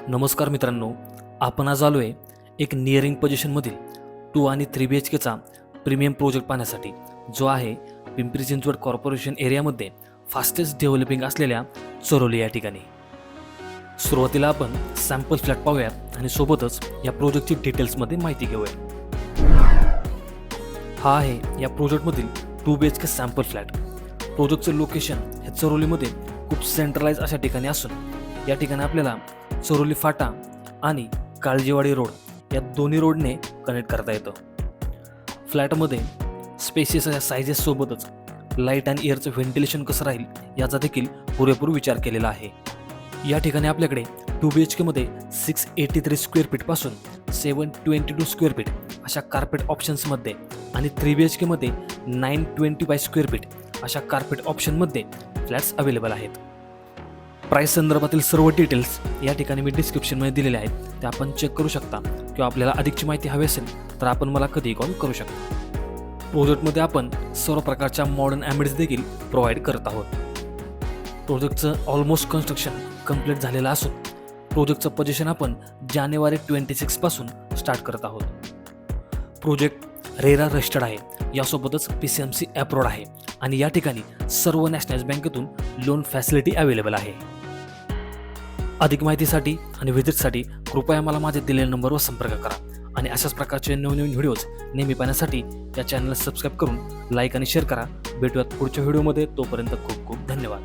नमस्कार मित्रांनो, आपण आज आलो आहे एक नियरिंग पोझिशनमधील 2 आणि 3 BHKचा प्रीमियम प्रोजेक्ट पाहण्यासाठी, जो आहे पिंपरी चिंचवड कॉर्पोरेशन एरियामध्ये फास्टेस्ट डेव्हलपिंग असलेल्या चरोली या ठिकाणी. सुरुवातीला आपण सॅम्पल फ्लॅट पाहूयात आणि सोबतच या प्रोजेक्टची डिटेल्समध्ये माहिती घेऊया. हा आहे या प्रोजेक्टमधील 2 BHK सॅम्पल फ्लॅट. प्रोजेक्टचं लोकेशन हे चरोलीमध्ये खूप सेंट्रलाइज अशा ठिकाणी असून या ठिकाणी आपल्याला चरोली फाटा आणि काळजीवाडी रोड या दोन्ही रोडने कनेक्ट करता येतं. फ्लॅटमध्ये स्पेसियस अशा सायझेससोबतच लाईट आणि एअरचं व्हेंटिलेशन कसं राहील याचा देखील पुरेपूर विचार केलेला आहे. या ठिकाणी आपल्याकडे 2 BHKमध्ये 683 स्क्वेअर फीटपासून 722 स्क्वेअर फीट अशा कार्पेट ऑप्शन्समध्ये आणि 3 BHKमध्ये 925 स्क्वेअर फीट अशा कार्पेट ऑप्शनमध्ये फ्लॅट्स अवेलेबल आहेत. प्राईस संदर्भातील सर्व डिटेल्स या ठिकाणी मी डिस्क्रिप्शनमध्ये दिलेले आहेत, ते आपण चेक करू शकता किंवा आपल्याला अधिकची माहिती हवी असेल तर आपण मला कधीही कॉल करू शकता. प्रोजेक्टमध्ये आपण सर्व प्रकारच्या मॉडर्न ॲमिड्स देखील प्रोव्हाइड करत आहोत. प्रोजेक्टचं ऑलमोस्ट कन्स्ट्रक्शन कंप्लीट झालेलं असून प्रोजेक्टचं पोझिशन आपण जानेवारी 26 पासून स्टार्ट करत आहोत. प्रोजेक्ट रेरा रजिस्टर्ड आहे, यासोबतच PCMC अप्रूव्ड आहे आणि या ठिकाणी सर्व नॅशनल बँकेतून लोन फॅसिलिटी अवेलेबल आहे. अधिक माहितीसाठी आणि व्हिजिटसाठी कृपया मला माझ्या दिलेल्या नंबरवर संपर्क करा आणि अशाच प्रकारचे नवनवीन व्हिडिओज नेहमी पाहण्यासाठी या चॅनलला सबस्क्राईब करून लाईक आणि शेअर करा. भेटूयात पुढच्या व्हिडिओमध्ये. तोपर्यंत खूप खूप धन्यवाद.